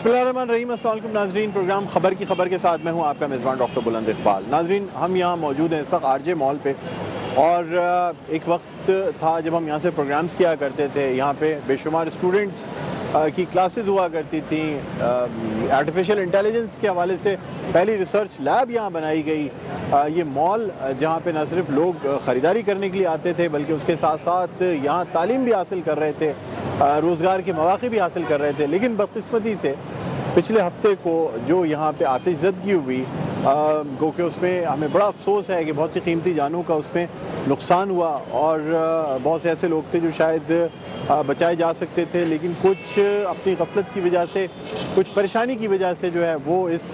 बिस्मिल्लाहिर्रहमानिर्रहीम। अस्सलाम वालेकुम नाज़रीन, प्रोग्राम खबर की खबर के साथ मैं हूं आपका मेज़बान डॉक्टर बुलंद इकबाल। नाज़रीन, हम यहां मौजूद हैं इस वक्त आरजे मॉल पे और एक वक्त था जब हम यहां से प्रोग्राम्स किया करते थे। यहां पे बेशुमार स्टूडेंट्स की क्लासेस हुआ करती थी। आर्टिफिशियल इंटेलिजेंस के हवाले से पहली रिसर्च लैब यहाँ बनाई गई। ये मॉल जहाँ पे न सिर्फ लोग ख़रीदारी करने के लिए आते थे बल्कि उसके साथ साथ यहाँ तालीम भी हासिल कर रहे थे, रोज़गार के मौक़े भी हासिल कर रहे थे। लेकिन बदकिस्मती से पिछले हफ्ते को जो यहाँ पे आतिशज़दगी हुई, गो कि उसमें हमें बड़ा अफसोस है कि बहुत सी कीमती जानों का उसमें नुकसान हुआ और बहुत से ऐसे लोग थे जो शायद बचाए जा सकते थे, लेकिन कुछ अपनी गफलत की वजह से, कुछ परेशानी की वजह से जो है वो इस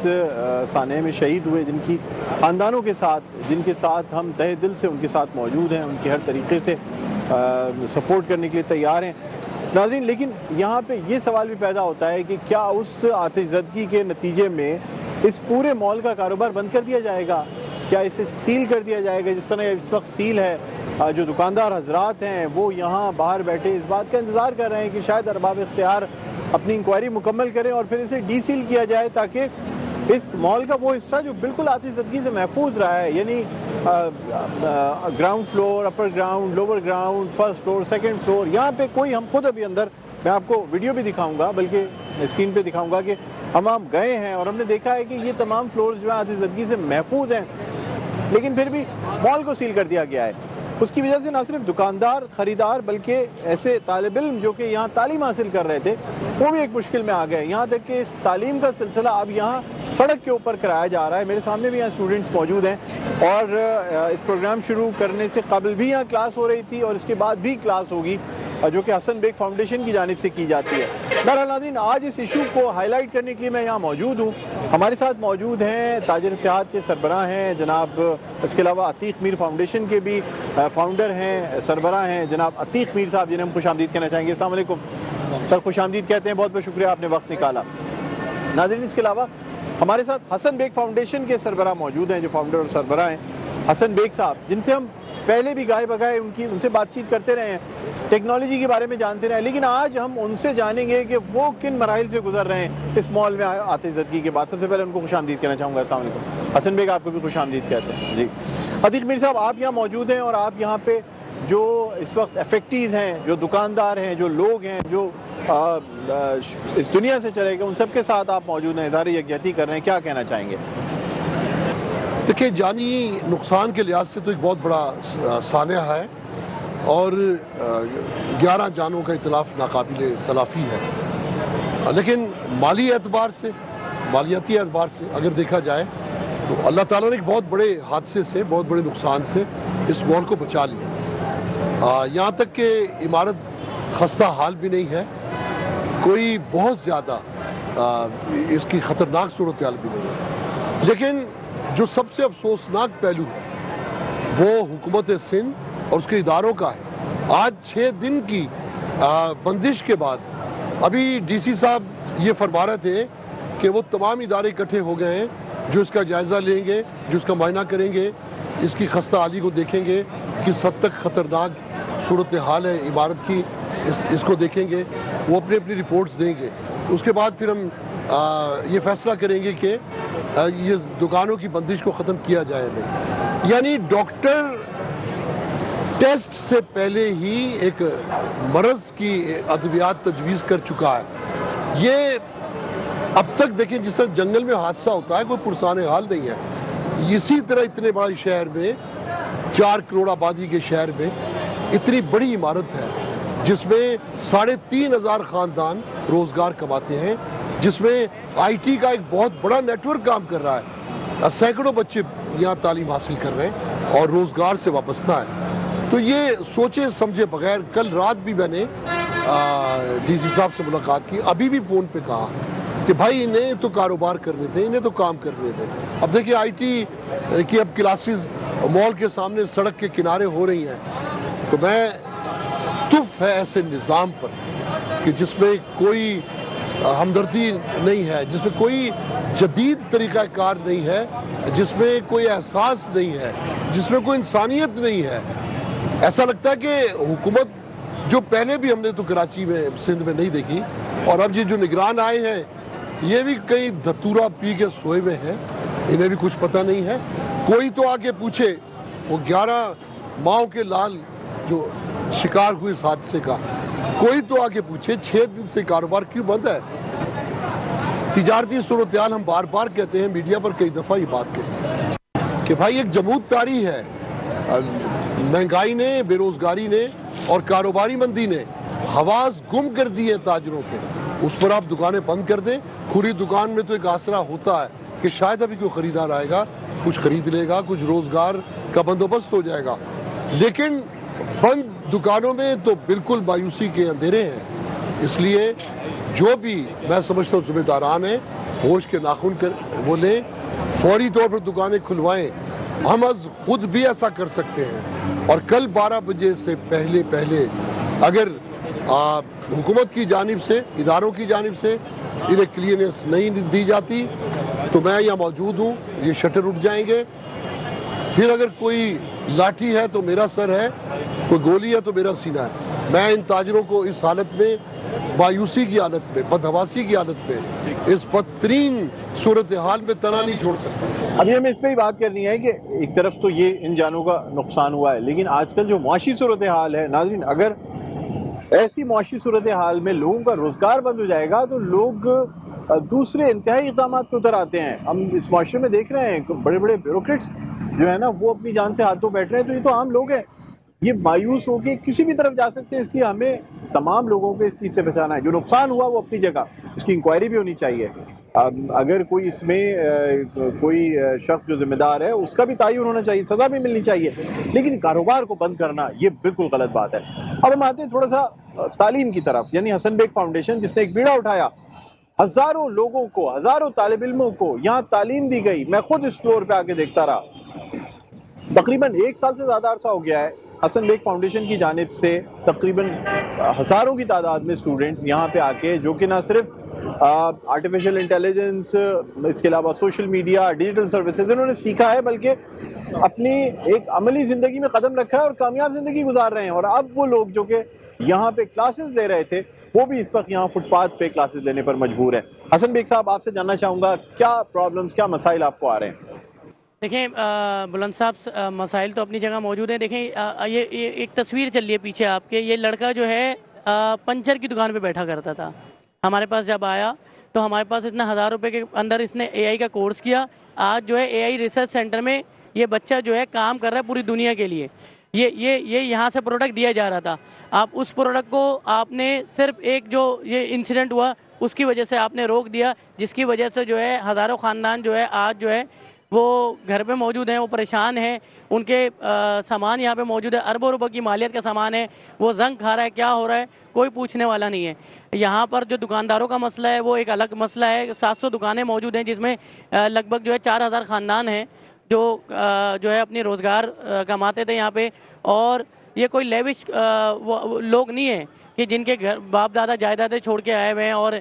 साने में शहीद हुए, जिनकी ख़ानदानों के साथ, जिनके साथ हम तहे दिल से उनके साथ मौजूद हैं, उनकी हर तरीके से सपोर्ट करने के लिए तैयार हैं नाज़रीन। लेकिन यहाँ पे ये सवाल भी पैदा होता है कि क्या उस आतिशज़दगी के नतीजे में इस पूरे मॉल का कारोबार बंद कर दिया जाएगा? क्या इसे सील कर दिया जाएगा जिस तरह इस वक्त सील है? जो दुकानदार हजरात हैं वो यहाँ बाहर बैठे इस बात का इंतज़ार कर रहे हैं कि शायद अरबाब इख्तियार अपनी इंक्वायरी मुकम्मल करें और फिर इसे डी सील किया जाए, ताकि इस मॉल का वो हिस्सा जो बिल्कुल आतिशज़दगी से महफूज रहा है, यानी ground floor, upper ground, lower ground, first floor, second floor, यहाँ पे कोई, हम खुद अभी अंदर, मैं आपको वीडियो भी दिखाऊंगा, बल्कि स्क्रीन पे दिखाऊंगा कि हम गए हैं और हमने देखा है कि ये तमाम फ्लोर्स जो है आतिशज़दगी से महफूज हैं, लेकिन फिर भी मॉल को सील कर दिया गया है। उसकी वजह से ना सिर्फ दुकानदार, ख़रीदार, बल्कि ऐसे तालिब इल्म जो कि यहाँ तालीम हासिल कर रहे थे वो भी एक मुश्किल में आ गए। यहाँ तक कि इस तालीम का सिलसिला अब यहाँ सड़क के ऊपर कराया जा रहा है। मेरे सामने भी यहाँ स्टूडेंट्स मौजूद हैं और इस प्रोग्राम शुरू करने से कबल भी यहाँ क्लास हो रही थी और इसके बाद भी क्लास होगी, जो कि हसन बेग फाउंडेशन की जानिब से की जाती है। बहरहाल नाज़रीन, आज इस इशू को हाईलाइट करने के लिए मैं यहाँ मौजूद हूँ। हमारे साथ मौजूद हैं ताजिर इत्तेहाद के सरबराह हैं जनाब, इसके अलावा अतीक मीर फाउंडेशन के भी फाउंडर हैं, सरबराह हैं जनाब अतीक मीर साहब, जिन्हें हम खुशामदीद कहना चाहेंगे। अस्सलाम वालेकुम सर, खुशामदीद कहते हैं, बहुत बहुत शुक्रिया आपने वक्त निकाला। नाज़रीन, इसके अलावा हमारे साथ हसन बेग फाउंडेशन के सरबराह मौजूद हैं, जो फाउंडर और सरबराह हैं हसन बेग साहब, जिनसे हम पहले भी गाए बगाए उनसे बातचीत करते रहे हैं, टेक्नोलॉजी के बारे में जानते रहे, लेकिन आज हम उनसे जानेंगे कि वो किन मराइल से गुजर रहे हैं इस मॉल में आतिशज़दगी के बाद। सबसे पहले उनको खुशामदीद कहना चाहूँगा। अस्सलाम वालेकुम। हसन बेग, आपको भी खुशामदीद कहते हैं जी। अतीक मीर साहब, आप यहाँ मौजूद हैं और आप यहाँ पे जो इस वक्त अफेक्टीज हैं, जो दुकानदार हैं, जो लोग हैं, जो इस दुनिया से चले गए, उन सब के साथ आप मौजूद हैं, इज़हार यकजहती कर रहे हैं, क्या कहना चाहेंगे? देखिए, जानी नुकसान के लिहाज से तो एक बहुत बड़ा सानिया है और 11 जानों का इतलाफ नाकाबिले तलाफ़ी है, लेकिन माली एतबार से, मालियाती एतबार से अगर देखा जाए तो अल्लाह ताला ने एक बहुत बड़े हादसे से, बहुत बड़े नुकसान से इस मॉल को बचा लिया। यहाँ तक कि इमारत खस्ता हाल भी नहीं है, कोई बहुत ज़्यादा इसकी ख़तरनाक सूरत हाल भी नहीं है, लेकिन जो सबसे अफसोसनाक पहलू है वो हुकूमत सिंध और उसके इदारों का है। आज 6 दिन की बंदिश के बाद अभी डीसी साहब ये फरमा रहे थे कि वो तमाम इदारे इकट्ठे हो गए हैं जो इसका जायज़ा लेंगे, जो इसका मुआयना करेंगे, इसकी खस्ता हाली को देखेंगे, किस हद तक ख़तरनाक सूरत हाल है इमारत की, इसको देखेंगे, वो अपनी अपनी रिपोर्ट्स देंगे। उसके बाद फिर हम ये फैसला करेंगे कि ये दुकानों की बंदिश को ख़त्म किया जाए नहीं। यानी डॉक्टर टेस्ट से पहले ही एक मरज़ की अद्वियात तजवीज़ कर चुका है। ये अब तक देखें, जिस तरह जंगल में हादसा होता है, कोई पुरसान हाल नहीं है। इसी तरह इतने बड़े शहर में, 4 करोड़ आबादी के शहर में इतनी बड़ी इमारत है जिसमें 3,500 ख़ानदान रोज़गार कमाते हैं, जिसमें IT का एक बहुत बड़ा नेटवर्क काम कर रहा है, सैकड़ों बच्चे यहाँ तालीम हासिल कर रहे हैं और रोज़गार से वाबस्ता है। तो ये सोचे समझे बगैर, कल रात भी मैंने DC साहब से मुलाकात की, अभी भी फ़ोन पे कहा कि भाई इन्हें तो कारोबार करने थे, इन्हें तो काम करने थे। अब देखिए IT की अब क्लासेस मॉल के सामने सड़क के किनारे हो रही हैं, तो मैं तुफ है ऐसे निज़ाम पर कि जिसमें कोई हमदर्दी नहीं है, जिसमें कोई जदीद तरीक़ाकार नहीं है, जिसमें कोई एहसास नहीं है, जिसमें कोई इंसानियत नहीं है। ऐसा लगता है कि हुकूमत जो पहले भी हमने तो कराची में, सिंध में नहीं देखी, और अब ये जो निगरान आए हैं ये भी कहीं धतूरा पी के सोए हुए हैं, इन्हें भी कुछ पता नहीं है। कोई तो आके पूछे, वो 11 माओ के लाल जो शिकार हुए इस हादसे का, कोई तो आके पूछे 6 दिन से कारोबार क्यों बंद है। तिजारती सूरत-ए-हाल हम बार बार कहते हैं, मीडिया पर कई दफा ये बात कही कि भाई एक जमूद तारी है, महंगाई ने, बेरोजगारी ने और कारोबारी मंदी ने हवास गुम कर दी है ताजरों के। उस पर आप दुकानें बंद कर दें। खुली दुकान में तो एक आसरा होता है कि शायद अभी कोई खरीदार आएगा, कुछ खरीद लेगा, कुछ रोजगार का बंदोबस्त हो जाएगा। लेकिन बंद दुकानों में तो बिल्कुल मायूसी के अंधेरे हैं। इसलिए जो भी मैं समझता हूँ जिम्मेदारान है, होश के नाखून कर वो लें, फौरी तौर पर दुकानें खुलवाएं। हम आज खुद भी ऐसा कर सकते हैं और कल 12 बजे से पहले अगर हुकूमत की जानिब से, इदारों की जानिब से इन्हें क्लियरेंस नहीं दी जाती तो मैं यहाँ मौजूद हूँ, ये शटर उठ जाएंगे। फिर अगर कोई लाठी है तो मेरा सर है, कोई गोली है तो मेरा सीना है। मैं इन ताजरों को इस हालत में, मायूसी की हालत में, बदहवासी की हालत में, इस बदतरीन सूरत हाल में तना नहीं छोड़ सकता। अभी हमें इस पर ही बात करनी है कि एक तरफ तो ये इन जानों का नुकसान हुआ है, लेकिन आजकल जो मुआशी सूरत हाल है नाज़रीन, अगर ऐसी मुआशी सूरत हाल में लोगों का रोजगार बंद हो जाएगा तो लोग दूसरे इंतहाई इक़दाम पे उतर आते हैं। हम इस माशरे में देख रहे हैं बड़े बड़े ब्यूरोक्रेट्स जो है ना, वो अपनी जान से हाथ धो बैठ रहे हैं। तो ये तो आम लोग हैं, ये मायूस होकर किसी भी तरफ जा सकते हैं। इसलिए हमें तमाम लोगों को इस चीज़ से बचाना है। जो नुकसान हुआ वो अपनी जगह, इसकी इंक्वायरी भी होनी चाहिए। अगर कोई इसमें कोई शख्स जो जिम्मेदार है उसका भी तयन होना चाहिए, सज़ा भी मिलनी चाहिए, लेकिन कारोबार को बंद करना ये बिल्कुल गलत बात है। अब हम आते हैं थोड़ा सा तालीम की तरफ, यानी हसन बेग फाउंडेशन जिसने एक बीड़ा उठाया, हज़ारों लोगों को, हज़ारों तालिब इल्मों को यहाँ तालीम दी गई। मैं खुद इस फ्लोर पे आके देखता रहा, तकरीबन 1 साल से ज़्यादा अरसा हो गया है। हसन बेग फाउंडेशन की जानिब से तकरीबन हज़ारों की तादाद में स्टूडेंट्स यहाँ पे आके, जो कि ना सिर्फ आर्टिफिशियल इंटेलिजेंस, इसके अलावा सोशल मीडिया, डिजिटल सर्विसेज इन्होंने सीखा है, बल्कि अपनी एक अमली ज़िंदगी में कदम रखा है और कामयाब ज़िंदगी गुजार रहे हैं। और अब वो लोग जो कि यहाँ पे क्लासेस दे रहे थे, वो भी इस वक्त यहाँ फुटपाथ पे क्लासेस देने पर मजबूर है। हसन बेग साहब, आपसे जानना चाहूँगा क्या प्रॉब्लम्स, क्या मसाइल आपको आ रहे हैं? देखें बुलंद साहब, मसाइल तो अपनी जगह मौजूद है। देखें ये एक तस्वीर चल रही है पीछे आपके, ये लड़का जो है पंचर की दुकान पे बैठा करता था। हमारे पास जब आया तो हमारे पास इतना 1000 रुपये के अंदर इसने एआई का कोर्स किया। आज जो है एआई रिसर्च सेंटर में ये बच्चा जो है काम कर रहा है पूरी दुनिया के लिए। ये यहाँ से प्रोडक्ट दिया जा रहा था। आप उस प्रोडक्ट को आपने सिर्फ एक जो ये इंसिडेंट हुआ उसकी वजह से आपने रोक दिया, जिसकी वजह से जो है हज़ारों ख़ानदान जो है आज जो है वो घर पे मौजूद हैं, वो परेशान हैं। उनके सामान यहाँ पे मौजूद है, अरबों रुपए की मालियत का सामान है, वो जंग खा रहा है, क्या हो रहा है कोई पूछने वाला नहीं है। यहाँ पर जो दुकानदारों का मसला है वो एक अलग मसला है। 700 दुकानें मौजूद हैं जिसमें लगभग जो है 4000 ख़ानदान हैं जो है अपनी रोज़गार कमाते थे यहाँ पे। और ये कोई लेविश लोग नहीं है कि जिनके घर बाप दादा जायदादें छोड़ के आए हुए हैं और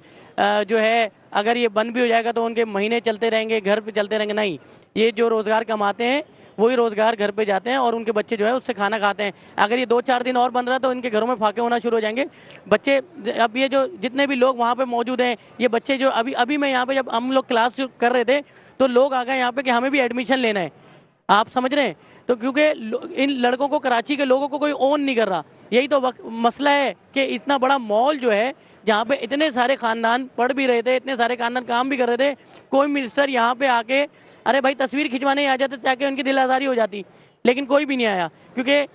जो है अगर ये बंद भी हो जाएगा तो उनके महीने चलते रहेंगे, घर पे चलते रहेंगे। नहीं, ये जो रोज़गार कमाते हैं वही रोज़गार घर पे जाते हैं और उनके बच्चे जो है उससे खाना खाते हैं। अगर ये 2-4 दिन और बंद रहा तो इनके घरों में फाके होना शुरू हो जाएंगे बच्चे। अब ये जो जितने भी लोग वहाँ पे मौजूद हैं, ये बच्चे जो अभी मैं यहाँ पे जब हम लोग क्लास कर रहे थे तो लोग आ गए यहाँ पे कि हमें भी एडमिशन लेना है। आप समझ रहे हैं? तो क्योंकि इन लड़कों को, कराची के लोगों को कोई ओन नहीं कर रहा। यही तो मसला है कि इतना बड़ा मॉल जो है जहाँ पे इतने सारे खानदान पढ़ भी रहे थे, इतने सारे खानदान काम भी कर रहे थे, कोई मिनिस्टर यहाँ पे आके अरे भाई तस्वीर खिंचवाने आ जाते ताकि उनकी दिल आज़ारी हो जाती, लेकिन कोई भी नहीं आया। क्योंकि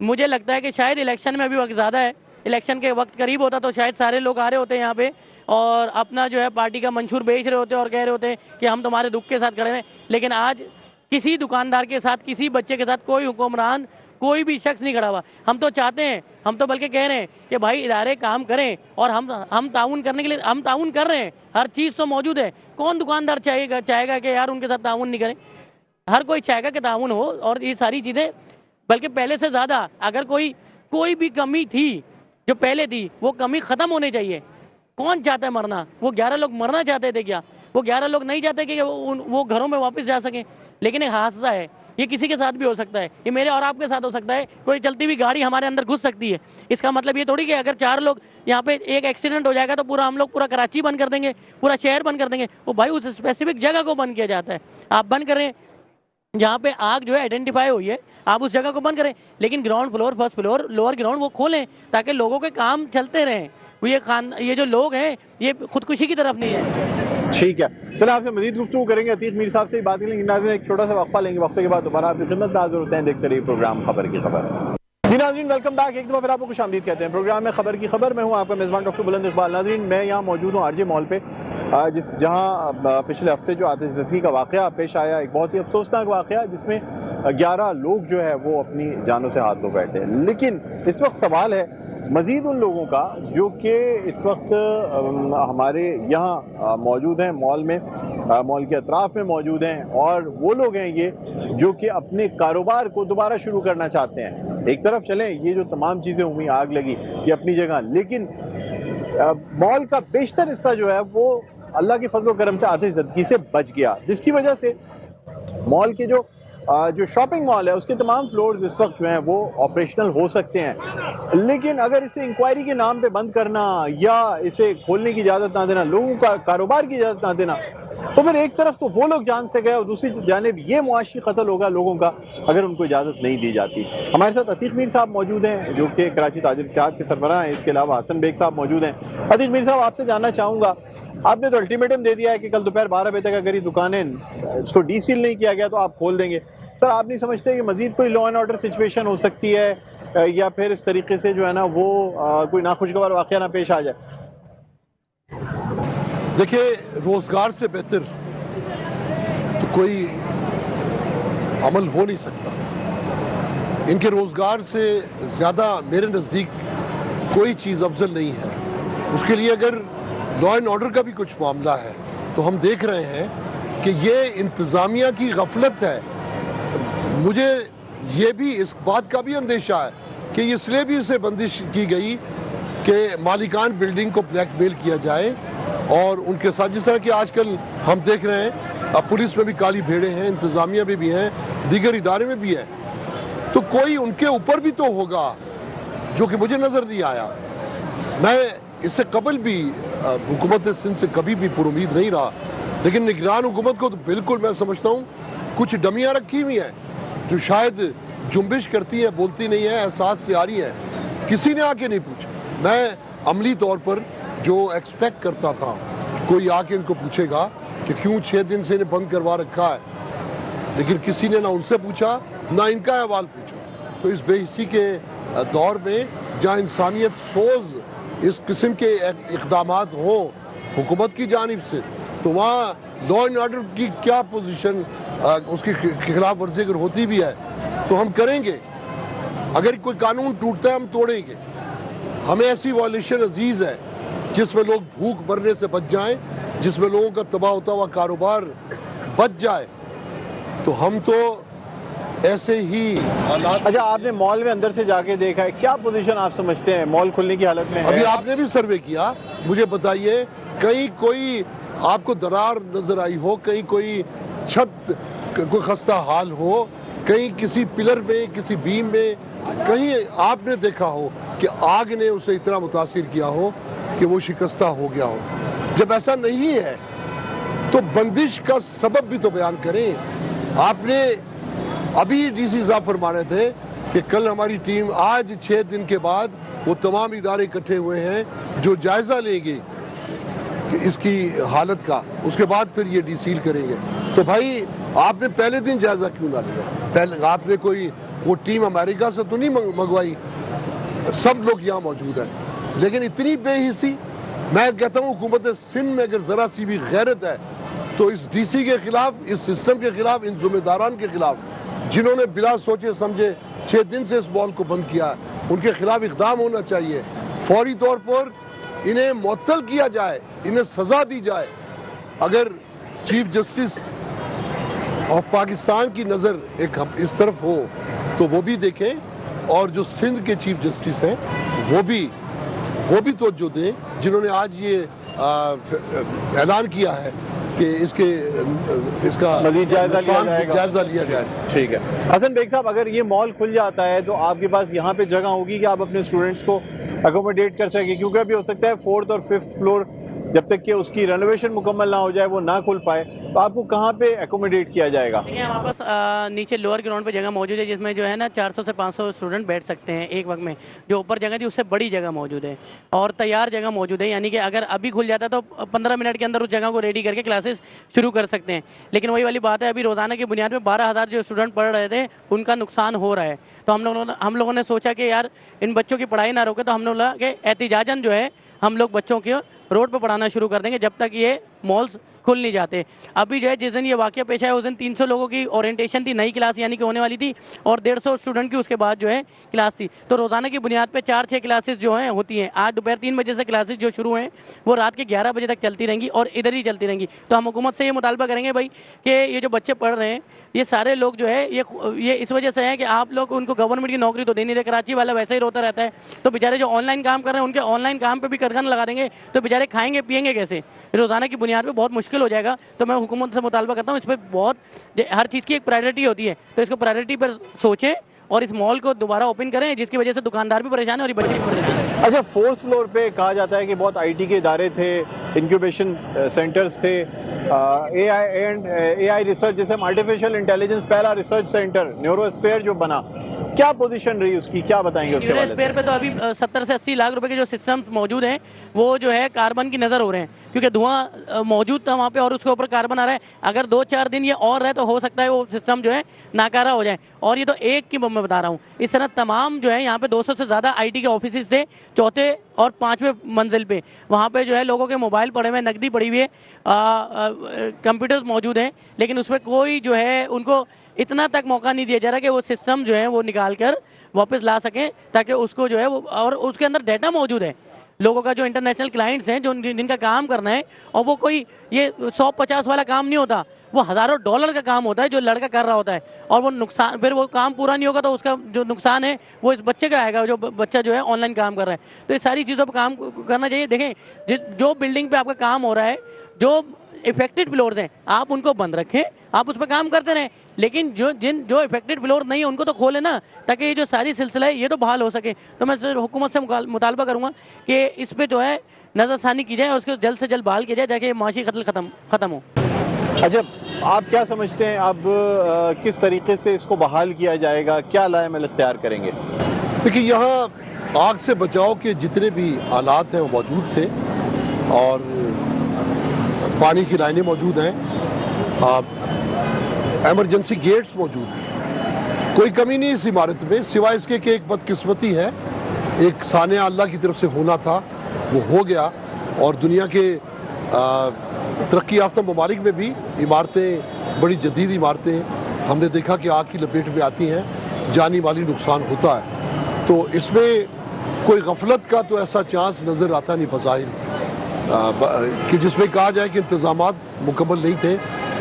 मुझे लगता है कि शायद इलेक्शन में अभी वक्त ज़्यादा है, इलेक्शन के वक्त करीब होता तो शायद सारे लोग आ रहे होते यहाँ पे और अपना जो है पार्टी का मंशूर बेच रहे होते और कह रहे होते कि हम तुम्हारे दुख के साथ खड़े हैं। लेकिन आज किसी दुकानदार के साथ, किसी बच्चे के साथ कोई हुक्मरान, कोई भी शख्स नहीं खड़ा हुआ। हम तो चाहते हैं, हम तो बल्कि कह रहे हैं कि भाई इदारे काम करें और हम ताउन करने के लिए हम ताउन कर रहे हैं। हर चीज़ तो मौजूद है। कौन दुकानदार चाहेगा कि यार उनके साथ ताउन नहीं करें? हर कोई चाहेगा कि ताउन हो और ये सारी चीज़ें, बल्कि पहले से ज़्यादा अगर कोई भी कमी थी जो पहले थी वो कमी ख़त्म होनी चाहिए। कौन चाहता है मरना? वो 11 लोग मरना चाहते थे क्या? वो 11 लोग नहीं चाहते कि वो घरों में वापस जा सकें। लेकिन एक हादसा है ये किसी के साथ भी हो सकता है, ये मेरे और आपके साथ हो सकता है। कोई चलती हुई गाड़ी हमारे अंदर घुस सकती है। इसका मतलब ये थोड़ी कि अगर 4 लोग यहाँ पे एक एक्सीडेंट हो जाएगा तो पूरा हम लोग पूरा कराची बंद कर देंगे, पूरा शहर बंद कर देंगे। वो भाई उस स्पेसिफिक जगह को बंद किया जाता है। आप बंद करें जहाँ पे आग जो है आइडेंटिफाई हुई है, आप उस जगह को बंद करें, लेकिन ground floor, first floor, lower ground वो खोलें ताकि लोगों के काम चलते रहें। ये जो लोग हैं ये खुदकुशी की तरफ नहीं है। ठीक है, चलो आपसे मजीद गुफ्तगू करेंगे, अतीक मीर साहब से ही बात करेंगे। नाज़रीन एक छोटा सा वक्फा लेंगे, वक्फे के बाद दोबारा आपकी खिदमत में हाज़िर होते हैं। देखते रहिए प्रोग्राम खबर की खबर। जी नाज़रीन, वेलकम बैक। एक दफ़ा फिर आपको खुशामदीद कहते हैं प्रोग्राम में खबर की खबर। मैं हूँ आपका मेज़बान डॉक्टर बुलंद इकबाल। नाज़रीन मैं यहाँ मौजूद हूँ आरजे मॉल पे, जहाँ पिछले हफ्ते जो आतिशज़दी का वाक़या पेश आया, एक बहुत ही अफसोसनाक वाक़या जिसमें 11 लोग जो है वो अपनी जानों से हाथ धो बैठे। लेकिन इस वक्त सवाल है मज़ीद उन लोगों का जो कि इस वक्त हमारे यहाँ मौजूद हैं, मॉल में, मॉल के अतराफ़ में मौजूद हैं, और वो लोग हैं ये जो कि अपने कारोबार को दोबारा शुरू करना चाहते हैं। एक तरफ चलें, ये जो तमाम चीज़ें हुई, आग लगी, ये अपनी जगह, लेकिन मॉल का बेशतर हिस्सा जो है वो अल्लाह के फजल करम से आतिशज़दगी से बच गया, जिसकी वजह से मॉल के जो शॉपिंग मॉल है उसके तमाम फ्लोर्स इस वक्त जो हैं वो ऑपरेशनल हो सकते हैं। लेकिन अगर इसे इंक्वायरी के नाम पे बंद करना या इसे खोलने की इजाज़त ना देना, लोगों का कारोबार की इजाज़त ना देना, तो फिर एक तरफ तो वो लोग जान से गए और दूसरी जानिब ये मुआशी कत्ल होगा लोगों का अगर उनको इजाज़त नहीं दी जाती। हमारे साथ अतीक मीर साहब मौजूद हैं जो कि कराची ताजिर इत्तेहाद के सरबराह हैं। इसके अलावा हसन बेग साहब मौजूद हैं। अतीक मीर साहब, आपसे जानना चाहूँगा, आपने तो अल्टीमेटम दे दिया है कि कल दोपहर 12 बजे तक अगर ये दुकानें इसको डीसील नहीं किया गया तो आप खोल देंगे। सर, आप नहीं समझते कि मजीद कोई लॉ एंड ऑर्डर सिचुएशन हो सकती है या फिर इस तरीके से जो है ना वो कोई नाखुशगवार वाक़या ना पेश आ जाए? देखिए, रोजगार से बेहतर तो कोई अमल हो नहीं सकता। इनके रोजगार से ज़्यादा मेरे नज़दीक कोई चीज़ अफजल नहीं है। उसके लिए अगर लॉ एंड ऑर्डर का भी कुछ मामला है तो हम देख रहे हैं कि ये इंतज़ामिया की गफलत है। मुझे ये भी इस बात का भी अंदेशा है कि इसलिए भी इसे बंदिश की गई कि मालिकान बिल्डिंग को ब्लैकमेल किया जाए और उनके साथ, जिस तरह की आजकल हम देख रहे हैं, अब पुलिस में भी काली भेड़े हैं, इंतज़ामिया में भी हैं, दीगर इदारे में भी है, तो कोई उनके ऊपर भी तो होगा जो कि मुझे नज़र नहीं आया। मैं इससे कबल भी हुकूमत सिंध से कभी भी पुरुमीद नहीं रहा, लेकिन निगरान हुकूमत को तो बिल्कुल मैं समझता हूँ कुछ डमियाँ रखी हुई हैं जो शायद जुम्बिश करती हैं, बोलती नहीं है, एहसास से आ रही है। किसी ने आके नहीं पूछा। मैं अमली तौर पर जो एक्सपेक्ट करता था कोई आके इनको पूछेगा कि क्यों 6 दिन से इन्हें बंद करवा रखा है, लेकिन किसी ने ना उनसे पूछा ना इनका अहवाल पूछा। तो इस बेहिसी के दौर में जहाँ इंसानियत सोज इस किस्म के इक़दामात हों हुकूमत की जानिब से, तो वहाँ लॉ एंड ऑर्डर की क्या पोजीशन, उसकी खिलाफ वर्जी अगर होती भी है तो हम करेंगे। अगर कोई कानून टूटता है हम तोड़ेंगे। हमें ऐसी वायलेशन अजीज़ है जिसमें लोग भूख मरने से बच जाएं, जिसमें लोगों का तबाह होता हुआ कारोबार बच जाए, तो हम तो ऐसे ही हालात। अच्छा, आपने मॉल में अंदर से जाके देखा है, क्या पोजीशन आप समझते हैं मॉल खुलने की हालत में है? अभी आपने भी सर्वे किया, मुझे बताइए कहीं कोई आपको दरार नजर आई हो, कहीं कोई छत कोई खस्ता हाल हो, कहीं किसी पिलर में, किसी बीम में, कहीं आपने देखा हो कि आग ने उसे इतना मुतासिर किया हो कि वो शिकस्ता हो गया हो? जब ऐसा नहीं है तो बंदिश का सबब भी तो बयान करें। आपने अभी डीसी साहब फरमा रहे थे कि कल हमारी टीम, आज 6 दिन के बाद वो तमाम इदारे इकट्ठे हुए हैं जो जायजा लेंगे कि इसकी हालत का, उसके बाद फिर ये डीसील करेंगे। तो भाई आपने पहले दिन जायजा क्यों ना लिया? पहले आपने कोई वो टीम अमेरिका से तो नहीं मंगवाई? सब लोग यहाँ मौजूद हैं, लेकिन इतनी बेहिसी। मैं कहता हूँ हुकूमत सिंध में अगर जरा सी भी गैरत है तो इस डीसी के खिलाफ, इस सिस्टम के खिलाफ, इन जिम्मेदारान के खिलाफ जिन्होंने बिला सोचे समझे 6 दिन से इस मॉल को बंद किया, उनके खिलाफ इक़दाम होना चाहिए। फौरी तौर पर इन्हें मुअत्तल किया जाए, इन्हें सजा दी जाए। अगर चीफ जस्टिस ऑफ पाकिस्तान की नज़र एक इस तरफ हो तो वो भी देखें, और जो सिंध के चीफ जस्टिस हैं वो भी तवज्जो दें, जिन्होंने आज ये ऐलान किया है कि इसका मज़ीद जायज़ा लिया नुकसान जाएगा। जायज़ा लिया जाए। ठीक है हसन बेग साहब, अगर ये मॉल खुल जाता है तो आपके पास यहाँ पे जगह होगी कि आप अपने स्टूडेंट्स को अकोमोडेट कर सकें, क्योंकि अभी हो सकता है 4th और 5th फ्लोर जब तक कि उसकी रेनोवेशन मुकम्मल ना हो जाए वो ना खुल पाए, तो आपको कहाँ पे एकोमोडेट किया जाएगा? देखिए हमारे पास नीचे लोअर ग्राउंड पे जगह मौजूद है जिसमें जो है ना 400 से 500 स्टूडेंट बैठ सकते हैं एक वक्त में। जो ऊपर जगह थी उससे बड़ी जगह मौजूद है और तैयार जगह मौजूद है, यानी कि अगर अभी खुल जाता तो 15 मिनट के अंदर उस जगह को रेडी करके क्लासेस शुरू कर सकते हैं। लेकिन वही वाली बात है, अभी रोज़ाना की बुनियाद पर 12,000 जो स्टूडेंट पढ़ रहे थे उनका नुकसान हो रहा है। तो हम लोगों ने सोचा कि यार इन बच्चों की पढ़ाई ना रोके, तो हम लोग लगा कि एहतिजाजन जो है हम लोग बच्चों के रोड पर पढ़ाना शुरू कर देंगे जब तक ये मॉल्स खुल नहीं जाते। अभी जो है जिस दिन ये वाक़या पेश आया उस दिन 300 लोगों की ओरिएंटेशन थी, नई क्लास यानी कि होने वाली थी, और 150 स्टूडेंट की उसके बाद जो है क्लास थी। तो रोज़ाना की बुनियाद पे 4-6 क्लासेस जो हैं होती हैं। आज दोपहर 3 बजे से क्लासेस जो शुरू हैं वो रात के 11 बजे तक चलती रहेंगी और इधर ही चलती रहेंगी। तो हम हुकूमत से ये मुतालबा करेंगे भाई कि ये जो बच्चे पढ़ रहे हैं ये सारे लोग जो है ये इस वजह से है कि आप लोग उनको गवर्नमेंट की नौकरी तो दे नहीं रहे। कराची वाला वैसे ही रोता रहता है, तो बेचारे जो ऑनलाइन काम कर रहे हैं उनके ऑनलाइन काम पे भी करगन लगा देंगे, तो बेचारे खाएंगे पिएंगे कैसे? रोज़ाना की बुनियाद पे बहुत मुश्किल हो जाएगा। तो मैं हुकूमत से मुतालबा करता हूँ, इस पर बहुत हर चीज़ की एक प्रायोरिटी होती है, तो इसको प्रायोरिटी पर सोचें और इस मॉल को दोबारा ओपन करें, जिसकी वजह से दुकानदार भी परेशान है और ये बच्चे भी परेशान है। अच्छा, 4th फ्लोर पे कहा जाता है कि बहुत आईटी के इदारे थे, इंक्यूबेशन सेंटर्स थे, एआई रिसर्च, जैसे आर्टिफिशियल इंटेलिजेंस पहला रिसर्च सेंटर न्यूरोस्फेयर जो बना, क्या पोजीशन रही उसकी, क्या बताएंगे उसके बारे में? न्यूरोस्फेयर पे तो अभी 70 से 80 लाख रुपए के जो सिस्टम्स मौजूद हैं वो जो है कार्बन की नज़र हो रहे हैं, क्योंकि धुआं मौजूद था वहाँ पे और उसके ऊपर कार्बन आ रहा है। अगर 2-4 दिन ये और रहे तो हो सकता है वो सिस्टम जो है नाकारा हो जाए। और ये तो एक की मैं बता रहा हूँ, इस तरह तमाम जो है यहाँ पे 200 से ज़्यादा आईटी के ऑफिस थे 4थे और 5वें मंजिल पे। वहाँ पे जो है लोगों के मोबाइल पड़े हुए हैं, नकदी पड़ी हुई है, कंप्यूटर्स मौजूद हैं, लेकिन उसमें कोई जो है उनको इतना तक मौका नहीं दिया जा रहा कि वो सिस्टम जो है वो निकाल कर वापस ला सकें, ताकि उसको जो है वो, और उसके अंदर डाटा मौजूद है लोगों का जो इंटरनेशनल क्लाइंट्स हैं जो जिनका काम करना है, और वो कोई ये 100-50 वाला काम नहीं होता, वो हज़ारों डॉलर का काम होता है जो लड़का कर रहा होता है। और वो नुकसान, फिर वो काम पूरा नहीं होगा तो उसका जो नुकसान है वो इस बच्चे का आएगा, जो बच्चा जो है ऑनलाइन काम कर रहा है। तो ये सारी चीज़ों पर काम करना चाहिए। देखें जो बिल्डिंग पे आपका काम हो रहा है, जो इफेक्टेड फ्लोर्स हैं आप उनको बंद रखें, आप उस पर काम करते रहें, लेकिन जो इफेक्टेड फ्लोर नहीं है उनको तो खोलें ना, ताकि ये जो सारी सिलसिला है ये तो बहाल हो सके। तो मैं हुकूमत से मुतालबा करूँगा कि इस पर जो है नज़रसानी की जाए और उसको जल्द से जल्द बहाल किया जाए, ताकि माशी कत्ल ख़त्म हो। अच्छा, आप क्या समझते हैं अब किस तरीके से इसको बहाल किया जाएगा, क्या लाएमल इख्तियार करेंगे? देखिए, यहाँ आग से बचाव के जितने भी आलात हैं वो मौजूद थे और पानी की लाइनें मौजूद हैं, एमरजेंसी गेट्स मौजूद हैं, कोई कमी नहीं इस इमारत में, सिवाय इसके कि एक बदकिस्मती है, एक सानिया अल्लाह की तरफ से होना था वो हो गया। और दुनिया के तरक्की याफ्ता ममालिक में भी इमारतें, बड़ी जदीद इमारतें हमने देखा कि आग की लपेट में आती हैं, जानी माली नुकसान होता है। तो इसमें कोई गफलत का तो ऐसा चांस नज़र आता नहीं बज़ाहिर कि जिसमें कहा जाए कि इंतज़ामात मुकम्मल नहीं थे,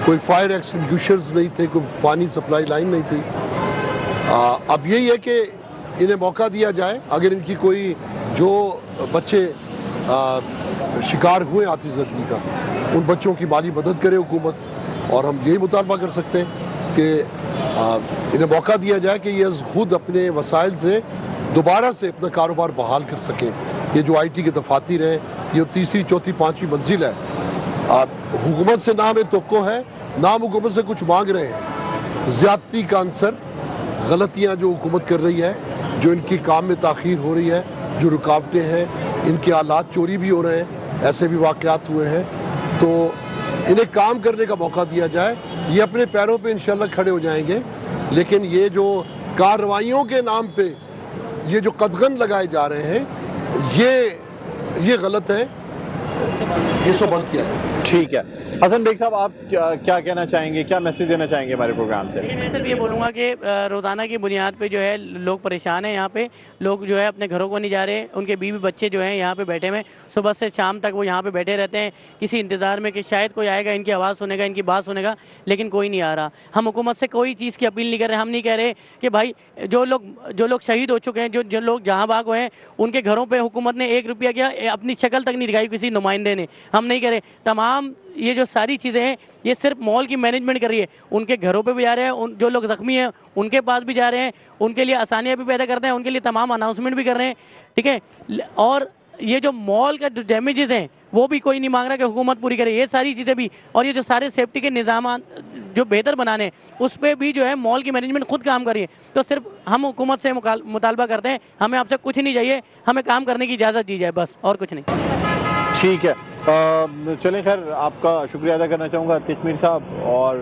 कोई फायर एक्सटिंग्विशर्स नहीं थे, कोई पानी सप्लाई लाइन नहीं थी। अब यही है कि इन्हें मौका दिया जाए, अगर इनकी कोई जो बच्चे शिकार हुए आतिशज़दगी का, उन बच्चों की माली मदद करे हुकूमत। और हम यही मुतालबा कर सकते हैं कि इन्हें मौका दिया जाए कि ये खुद अपने वसाइल से दोबारा से अपना कारोबार बहाल कर सकें। ये जो IT के दफातर हैं, ये 3री, 4थी, 5वीं मंजिल है, हुकूमत से ना हमें तवक्को है, ना हम हुकूमत से कुछ मांग रहे हैं। ज़्यादती का अंसर, गलतियाँ जो हुकूमत कर रही है, जो इनकी काम में ताख़ीर हो रही है, जो रुकावटें हैं, इनके आलात चोरी भी हो रहे हैं, ऐसे भी वाक़यात हुए हैं। तो इन्हें काम करने का मौका दिया जाए, ये अपने पैरों पे इंशाल्लाह खड़े हो जाएंगे। लेकिन ये जो कार्रवाइयों के नाम पे ये जो कदगन लगाए जा रहे हैं, ये गलत है, इसको बंद किया है। ठीक है, हसन बेग साहब, आप क्या कहना चाहेंगे, क्या मैसेज देना चाहेंगे हमारे प्रोग्राम से? मैं सिर्फ ये बोलूँगा कि रोज़ाना की बुनियाद पे जो है लोग परेशान हैं। यहाँ पे लोग जो है अपने घरों को नहीं जा रहे, उनके बीवी बच्चे जो हैं यहाँ पे बैठे हुए, सुबह से शाम तक वो यहाँ पे बैठे रहते हैं किसी इंतज़ार में कि शायद कोई आएगा, इनकी आवाज़ सुनेगा, इनकी बात सुनेगा, लेकिन कोई नहीं आ रहा। हम हुकूमत से कोई चीज़ की अपील नहीं कर रहे। हम नहीं कह रहे कि भाई जो लोग शहीद हो चुके हैं, जो लोग जहाँ भाग हुए हैं, उनके घरों पर हुकूमत ने 1 रुपया क्या अपनी शक्ल तक नहीं दिखाई किसी नुमाइंदे ने। हम नहीं कह रहे, तमाम तमाम ये जो सारी चीज़ें हैं ये सिर्फ मॉल की मैनेजमेंट कर रही है। उनके घरों पे भी जा रहे हैं, उन जो लोग ज़ख्मी हैं उनके पास भी जा रहे हैं, उनके लिए आसानियाँ भी पैदा करते हैं, उनके लिए तमाम अनाउंसमेंट भी कर रहे हैं, ठीक है। और ये जो मॉल का जो डैमेजेस हैं वो भी कोई नहीं मांग रहा कि हुकूमत पूरी करे, ये सारी चीज़ें भी। और ये जो सारे सेफ्टी के निज़ाम जो बेहतर बनाने हैं उस पर भी जो है मॉल की मैनेजमेंट खुद काम कर रही है। तो सिर्फ हम हुकूमत से मुतालबा करते हैं, हमें आपसे कुछ नहीं चाहिए, हमें काम करने की इजाज़त दी जाए, बस और कुछ नहीं। ठीक है, चलें, खैर आपका शुक्रिया अदा करना चाहूँगा अतीक मीर साहब और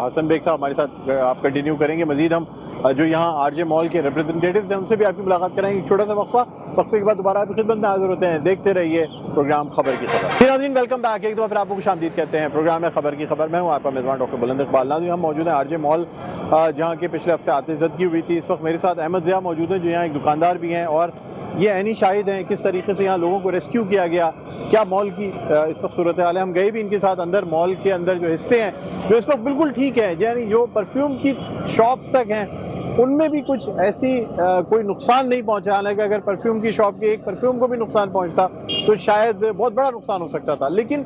हसन बेग साहब हमारे साथ आप कंटिन्यू करेंगे। मजीद हम जो यहाँ आरजे मॉल के रिप्रेजेंटेटिव्स हैं उनसे भी आपकी मुलाकात कराएंगे। छोटा सा वक्फे के बाद दोबारा आपकी खिदमत में हाजिर होते हैं। देखते रहिए प्रोग्राम खबर की खबर। फिर नाज़रीन वेलकम बैक, एक दफ़ा फिर आपको खुशामदीद कहते हैं। प्रोग्राम है खबर की खबर, मैं हूँ आपका मेज़बान डॉक्टर बुलंद इकबाल। नाज़रीन हम मौजूद हैं आरजे मॉल जहाँ के पिछले हफ्ते आतिशज़दगी हुई थी। इस वक्त मेरे साथ अहमद ज़िया मौजूद हैं जो यहाँ एक दुकानदार भी हैं और ये ऐनी शाहिद हैं किस तरीके से यहाँ लोगों को रेस्क्यू किया गया, क्या मॉल की इस वक्त सूरत हाल है। हम गए भी इनके साथ अंदर, मॉल के अंदर जो हिस्से हैं जो इस वक्त बिल्कुल ठीक है, यानी जो परफ्यूम की शॉप्स तक हैं उनमें भी कुछ ऐसी कोई नुकसान नहीं पहुंचा। हालांकि अगर परफ्यूम की शॉप के एक परफ्यूम को भी नुकसान पहुंचता तो शायद बहुत बड़ा नुकसान हो सकता था, लेकिन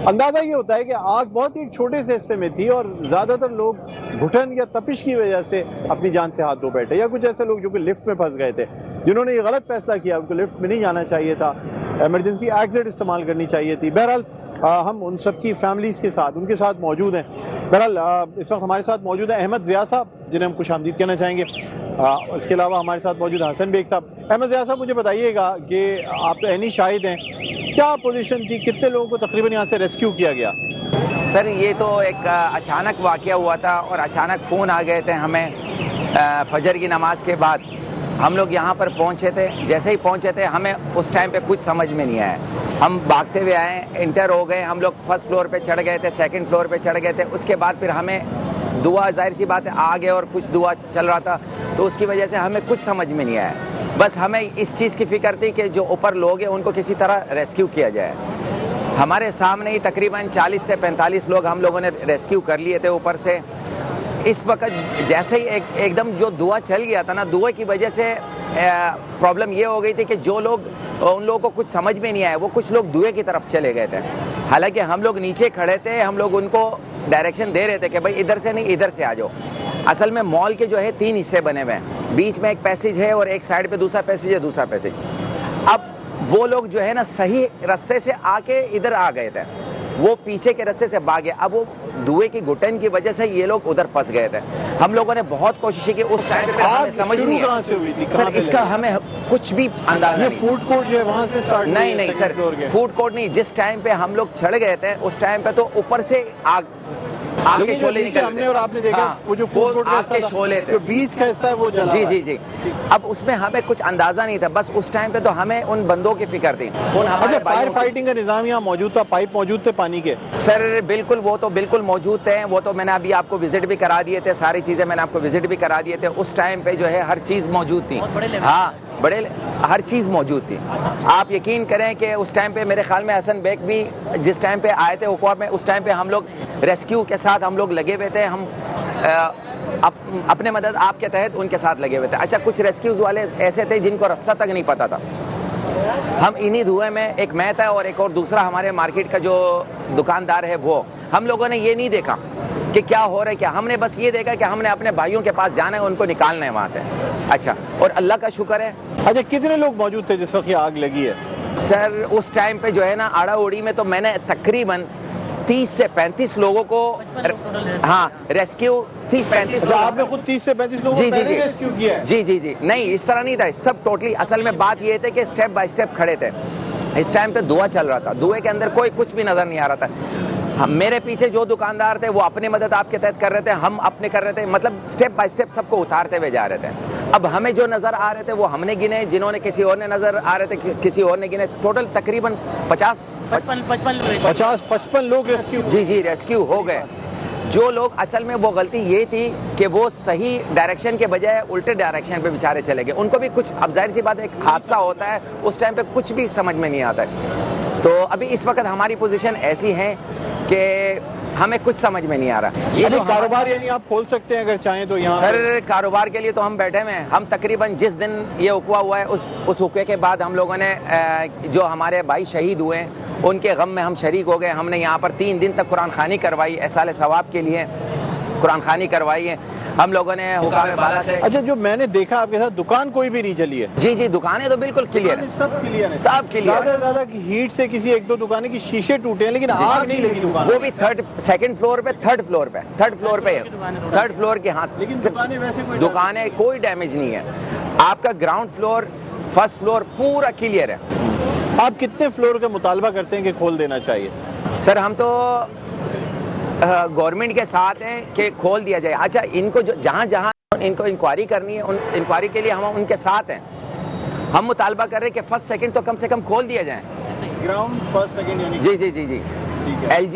अंदाज़ा ये होता है कि आग बहुत ही एक छोटे से हिस्से में थी और ज़्यादातर लोग घुटन या तपिश की वजह से अपनी जान से हाथ धो बैठे, या कुछ ऐसे लोग जो कि लिफ्ट में फंस गए थे, जिन्होंने ये गलत फैसला किया, उनको लिफ्ट में नहीं जाना चाहिए था, इमरजेंसी एग्जिट इस्तेमाल करनी चाहिए थी। बहरहाल हम उन सब की फैमिलीज़ के साथ उनके साथ मौजूद हैं। बहरहाल इस वक्त हमारे साथ मौजूद है अहमद ज़िया साहब जिन्हें हम खुशामदीद कहना चाहेंगे। इसके अलावा हमारे साथ मौजूद है हसन बेग साहब। अहमद ज़िया साहब मुझे बताइएगा कि आप तो ऐनी शाहिद हैं, क्या पोजीशन थी, कितने लोगों को तकरीबन यहाँ से रेस्क्यू किया गया? सर ये तो एक अचानक वाक़या हुआ था और अचानक फ़ोन आ गए थे हमें फजर की नमाज के बाद। हम लोग यहाँ पर पहुँचे थे, जैसे ही पहुँचे थे हमें उस टाइम पे कुछ समझ में नहीं आया। हम भागते हुए आए, इंटर हो गए, हम लोग फर्स्ट फ्लोर पे चढ़ गए थे, सेकंड फ्लोर पे चढ़ गए थे। उसके बाद फिर हमें दुआ, जाहिर सी बात है आगे और कुछ दुआ चल रहा था तो उसकी वजह से हमें कुछ समझ में नहीं आया। बस हमें इस चीज़ की फ़िक्र थी कि जो ऊपर लोग हैं उनको किसी तरह रेस्क्यू किया जाए। हमारे सामने ही तकरीबन 40 से 45 लोग हम लोगों ने रेस्क्यू कर लिए थे ऊपर से। इस वक्त जैसे ही एकदम जो धुआं चल गया था ना, धुएं की वजह से प्रॉब्लम ये हो गई थी कि जो लोग, उन लोगों को कुछ समझ में नहीं आया, वो कुछ लोग धुएं की तरफ चले गए थे। हालांकि हम लोग नीचे खड़े थे, हम लोग उनको डायरेक्शन दे रहे थे कि भाई इधर से नहीं इधर से आ जाओ। असल में मॉल के जो है 3 हिस्से बने हुए हैं, बीच में एक पैसेज है और एक साइड पे दूसरा पैसेज है, दूसरा पैसेज। अब वो लोग जो है ना सही रास्ते से आके इधर आ गए थे, वो पीछे के रास्ते से भागे। अब वो धुएं की घुटन की वजह से ये लोग उधर फंस गए थे। हम लोगों ने बहुत कोशिश की उस टाइम पे, हमें समझ नहीं कहां से हुई थी, सर इसका हमें कुछ भी अंदाजा नहीं। फूड कोर्ट जो है वहां से स्टार्ट? नहीं सर, फूड कोर्ट नहीं। जिस टाइम पे हम लोग चढ़ गए थे उस टाइम पे तो ऊपर से आग के शोले निकल हमने और आपने देखा वो जो फूड कोर्ट के शोले थे, जो बीच का हिस्सा है वो जला। जी। अब उसमें हमें कुछ अंदाजा नहीं था, बस उस टाइम पे तो हमें उन बंदों की फिक्र थी। अच्छा, फायर फाइटिंग का निजाम यहाँ मौजूद था, पाइप मौजूद थे पानी के? सर बिल्कुल, वो तो बिल्कुल मौजूद थे। वो तो मैंने अभी आपको विजिट भी करा दिए थे, सारी चीज़ें मैंने आपको विजिट भी करा दिए थे। उस टाइम पे जो है हर चीज़ मौजूद थी। हाँ, हर चीज़ मौजूद थी। आप यकीन करें कि उस टाइम पे मेरे ख्याल में हसन बेग भी जिस टाइम पे आए थे वक़्त में, उस टाइम पे हम लोग रेस्क्यू के साथ हम लोग लगे हुए थे। हम अपने मदद आपके तहत उनके साथ लगे हुए थे। अच्छा, कुछ रेस्क्यूज़ वाले ऐसे थे जिनको रास्ता तक नहीं पता था। हम इन्हीं धुएं में, एक मैं था और एक और दूसरा हमारे मार्केट का जो दुकानदार है वो, हम लोगों ने ये नहीं देखा कि क्या हो रहा है क्या। हमने बस ये देखा कि हमने अपने भाइयों के पास जाना है, उनको निकालना है वहाँ से। अच्छा, और अल्लाह का शुक्र है। अच्छा, कितने लोग मौजूद थे जिस वक्त ये आग लगी है? सर उस टाइम पे जो है ना आड़ा उड़ी में तो मैंने तकरीबन 30 से 35 लोगों को रेस्क्यू 30-35। अच्छा, आपने खुद 30 से 35 लोगों को पहले रेस्क्यू किया है? जी। नहीं, इस तरह नहीं था, सब टोटली। असल में बात ये थी कि स्टेप बाय स्टेप खड़े थे। इस टाइम पे धुआं चल रहा था, धुएं के अंदर कोई कुछ भी नजर नहीं आ रहा था। हम, मेरे पीछे जो दुकानदार थे वो अपनी मदद आपके तहत कर रहे थे, हम अपने कर रहे थे, मतलब स्टेप बाय स्टेप सबको उतारते हुए जा रहे थे। अब हमें जो नज़र आ रहे थे वो हमने गिने, जिन्होंने किसी और ने नज़र आ रहे थे किसी और ने गिने। टोटल तकरीबन 55 लोग रेस्क्यू। जी रेस्क्यू हो गए। जो लोग, असल में वो गलती ये थी कि वो सही डायरेक्शन के बजाय उल्टे डायरेक्शन पे बेचारे चले गए। उनको भी कुछ, अब जाहिर सी बात है, एक हादसा होता है, उस टाइम पे कुछ भी समझ में नहीं आता है। तो अभी इस वक्त हमारी पोजीशन ऐसी है कि हमें कुछ समझ में नहीं आ रहा। ये तो कारोबार यानी आप खोल सकते हैं अगर चाहें तो यहाँ? सर कारोबार के लिए तो हम बैठे हुए हैं। हम तकरीबन जिस दिन ये हुआ है उस हुक्के के बाद हम लोगों ने, जो हमारे भाई शहीद हुए हैं उनके गम में हम शरीक हो गए। हमने यहाँ पर 3 दिन तक कुरान खानी करवाई, एहसाल सवाब के लिए कुरान खानी करवाई है हम लोगों ने हुकाम बाला से। अच्छा, जो मैंने देखा आपके साथ दुकान कोई भी नहीं चली है? जी जी, दुकानें तो बिल्कुल क्लियर है, सब क्लियर है, सब क्लियर। ज्यादा ज्यादा की हीट से किसी 1-2 दुकानें की शीशे टूटे हैं, लेकिन आग नहीं लगी दुकान। वो भी सेकंड फ्लोर पे, थर्ड फ्लोर पे के हाथ। लेकिन दुकानें वैसे कोई दुकानें कोई डैमेज नहीं है। आपका ग्राउंड फ्लोर, फर्स्ट फ्लोर पूरा क्लियर है। आप कितने फ्लोर का मुतालबा करते हैं कि खोल देना चाहिए? सर हम तो गवर्नमेंट के साथ हैं कि खोल दिया जाए। अच्छा, इनको जो जहाँ जहाँ इनको इंक्वायरी करनी है, उन इंक्वायरी के लिए हम उनके साथ हैं। हम मुतालबा कर रहे हैं कि फर्स्ट सेकंड तो कम से कम खोल दिया जाए। ग्राउंड फर्स्ट सेकंड यानी? जी जी जी जी, LG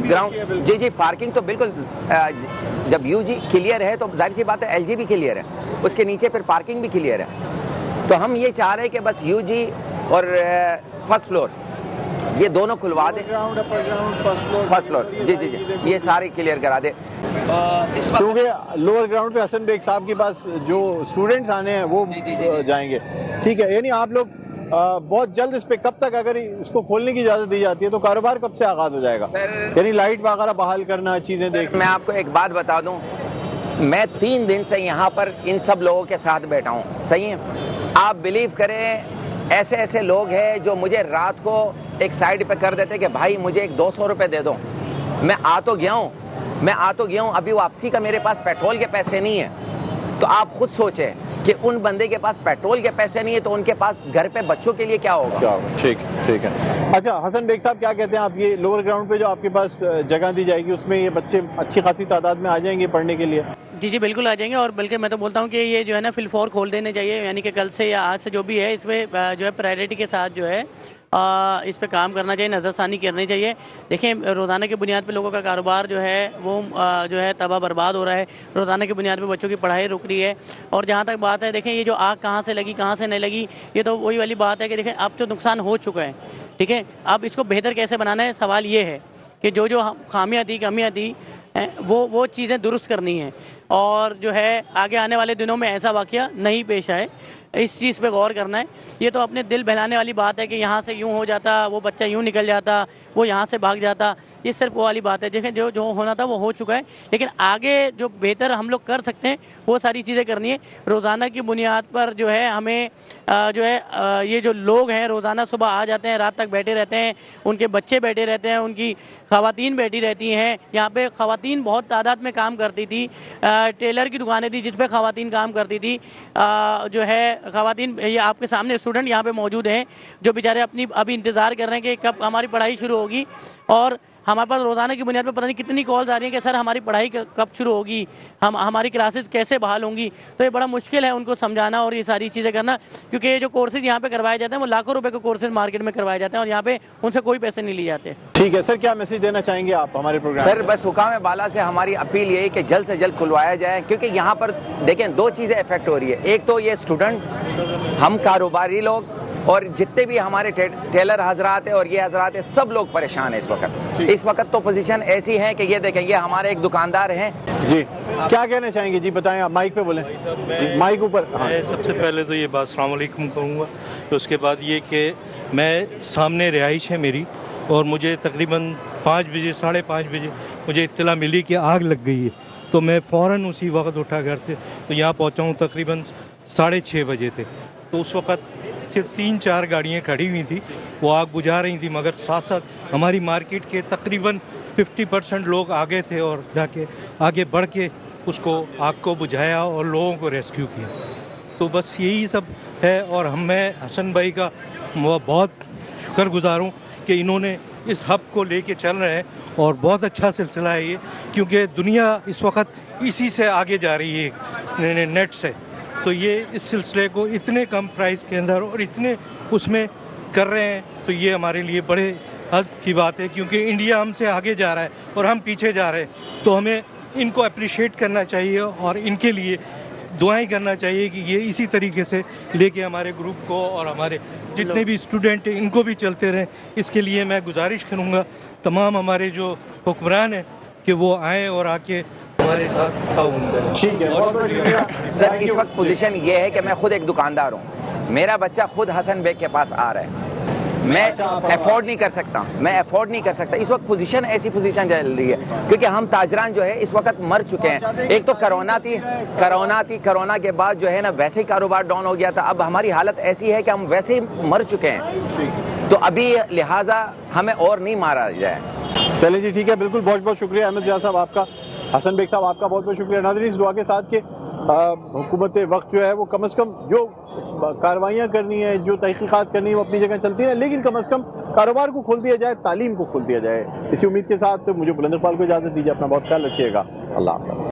ग्राउंड। जी जी, पार्किंग तो बिल्कुल, जब UG क्लियर है तो जाहिर सी बात है LG भी क्लियर है, उसके नीचे फिर पार्किंग भी क्लियर है। तो हम ये चाह रहे हैं कि बस UG और फर्स्ट फ्लोर ये दोनों खुलवा दे। Ground, upper ground, first floor, जी जी जी, ये सारे क्लियर करा दे। इस वक्त क्योंकि लोअर ग्राउंड पे हसन बेग साहब के पास जो स्टूडेंट्स आने हैं वो जाएंगे। ठीक है, यानी आप लोग बहुत जल्द इस पे, कब तक अगर इसको खोलने की इजाजत दी जाती है तो कारोबार कब से आगाज हो जाएगा? यानी लाइट वगैरह बहाल करना, चीजें देख। मैं आपको एक बात बता दूं, मैं 3 दिन से यहाँ पर इन सब लोगों के साथ बैठा हूँ, सही है? आप बिलीव करें, ऐसे ऐसे लोग हैं जो मुझे रात को एक साइड पे कर देते कि भाई मुझे एक 200 रुपये दे दो। मैं आ तो गया हूँ, अभी वापसी का मेरे पास पेट्रोल के पैसे नहीं है। तो आप खुद सोचें कि उन बंदे के पास पेट्रोल के पैसे नहीं है तो उनके पास घर पे बच्चों के लिए क्या होगा? ठीक है। अच्छा, हसन बेग साहब क्या कहते हैं आप, ये लोअर ग्राउंड पे जो आपके पास जगह दी जाएगी उसमें ये बच्चे अच्छी खासी तादाद में आ जाएंगे पढ़ने के लिए? जी जी, बिल्कुल आ जाएंगे। और बल्कि मैं तो बोलता हूँ कि ये जो है ना फिल-4 खोल देने चाहिए, यानी कि कल से या आज से जो भी है इसमें जो है प्रायोरिटी के साथ जो है इस पे काम करना चाहिए, नज़रसानी करनी चाहिए। देखें, रोज़ाना की बुनियाद पे लोगों का कारोबार जो है वो जो है तबाह बर्बाद हो रहा है। रोज़ाना की बुनियाद पे बच्चों की पढ़ाई रुक रही है। और जहाँ तक बात है, देखें ये जो आग कहाँ से लगी, कहाँ से नहीं लगी, ये तो वही वाली बात है कि देखें अब तो नुकसान हो चुका है, ठीक है? अब इसको बेहतर कैसे बनाना है, सवाल ये है कि जो जो खामियाँ थी, कमियाँ थी, वो चीज़ें दुरुस्त करनी है और जो है आगे आने वाले दिनों में ऐसा वाक़या नहीं पेश आए, इस चीज़ पे गौर करना है। ये तो अपने दिल बहलाने वाली बात है कि यहाँ से यूँ हो जाता, वो बच्चा यूँ निकल जाता, वो यहाँ से भाग जाता, ये सिर्फ वो वाली बात है। देखें, जो जो होना था वो हो चुका है, लेकिन आगे जो बेहतर हम लोग कर सकते हैं वो सारी चीज़ें करनी है। रोज़ाना की बुनियाद पर जो है हमें जो है ये जो लोग हैं रोज़ाना सुबह आ जाते हैं, रात तक बैठे रहते हैं, उनके बच्चे बैठे रहते हैं, उनकी ख़वातीन बैठी रहती हैं। यहाँ पे ख़वातीन बहुत तादाद में काम करती थी। टेलर की दुकानें थी जिस पे ख़वातीन काम करती थी। जो है ख़वातीन, ये आपके सामने स्टूडेंट यहाँ पे मौजूद हैं जो बेचारे अपनी अभी इंतज़ार कर रहे हैं कि कब हमारी पढ़ाई शुरू होगी। और हमारे पास रोज़ाना की बुनियाद पर पता नहीं कितनी कॉल्स आ रही हैं कि सर हमारी पढ़ाई कब शुरू होगी, हमारी क्लासेस कैसे बहाल होंगी। तो ये बड़ा मुश्किल है उनको समझाना और ये सारी चीज़ें करना, क्योंकि ये जो कोर्सेज यहाँ पे करवाए जाते हैं वो लाखों रुपए के कोर्सेज मार्केट में करवाए जाते हैं और यहाँ पे उनसे कोई पैसे नहीं लिए जाते। ठीक है सर, क्या मैसेज देना चाहेंगे आप हमारे प्रोग्राम? सर बस हुकाम बाला से हमारी अपील यही कि जल्द से जल्द खुलवाया जाए, क्योंकि यहाँ पर देखें 2 चीज़ें इफेक्ट हो रही है। एक तो ये स्टूडेंट, हम कारोबारी लोग और जितने भी हमारे टेलर हजरात है और ये हजरात है, सब लोग परेशान है इस वक्त। इस वक्त तो पोजीशन ऐसी है कि ये देखें, ये हमारे एक दुकानदार हैं। जी, क्या कहना चाहेंगे? जी बताएं, आप माइक पे बोलें। माइक ऊपर। मैं सबसे पहले तो ये बात अस्सलाम वालेकुम कहूँगा, तो उसके बाद ये कि मैं सामने रिहाइश है मेरी और मुझे तकरीबन 5 बजे 5:30 बजे मुझे इत्तला मिली कि आग लग गई है। तो मैं फ़ौरन उसी वक्त उठा घर से, तो यहाँ पहुँचा हूँ तकरीबन 6:30 बजे थे। तो उस वक्त सिर्फ 3-4 गाड़ियाँ खड़ी हुई थी, वो आग बुझा रही थी, मगर साथ साथ हमारी मार्केट के तकरीबन 50% लोग आगे थे और जाके आगे बढ़ के उसको आग को बुझाया और लोगों को रेस्क्यू किया। तो बस यही सब है। और मैं हसन भाई का बहुत शुक्रगुजार हूँ कि इन्होंने इस हब को लेके चल रहे हैं और बहुत अच्छा सिलसिला है ये, क्योंकि दुनिया इस वक्त इसी से आगे जा रही है, नेट से। तो ये इस सिलसिले को इतने कम प्राइस के अंदर और इतने उसमें कर रहे हैं, तो ये हमारे लिए बड़े हद की बात है, क्योंकि इंडिया हमसे आगे जा रहा है और हम पीछे जा रहे हैं। तो हमें इनको अप्रिशिएट करना चाहिए और इनके लिए दुआएं करना चाहिए कि ये इसी तरीके से लेके हमारे ग्रुप को और हमारे जितने भी स्टूडेंट हैं इनको भी चलते रहें। इसके लिए मैं गुजारिश करूँगा तमाम हमारे जो हुक्मरान हैं कि वो आएँ और आके हमारे साथ ताउन करें। ठीक है सर, इस वक्त पोजीशन ये है कि मैं खुद एक दुकानदार हूँ, मेरा बच्चा खुद हसन बेग के पास आ रहा है, मैं अफोर्ड नहीं कर सकता, इस वक्त पोजीशन ऐसी पोजीशन चल रही है क्योंकि हम ताजरान जो है इस वक्त मर चुके हैं। एक तो कोरोना के बाद जो है ना वैसे ही कारोबार डाउन हो गया था, अब हमारी हालत ऐसी है कि हम वैसे ही मर चुके हैं, तो अभी लिहाजा हमें और नहीं मारा जाए। चलें जी, ठीक है, बिल्कुल, बहुत बहुत शुक्रिया अहमद जिया साहब आपका, हसन बेग साहब आपका बहुत बहुत शुक्रिया। नाज़रीन, इस दुआ के साथ कि हुकूमत वक्त जो है वो कम अज़ कम जो कार्रवाइयाँ करनी है, जो तहक़ीक़ात करनी है वो अपनी जगह चलती है, लेकिन कम अज़ कम कारोबार को खोल दिया जाए, तालीम को खोल दिया जाए। इसी उम्मीद के साथ मुझे बुलंद इक़बाल को इजाज़त दीजिए। अपना बहुत ख्याल रखिएगा। अल्लाह हाफ़िज़।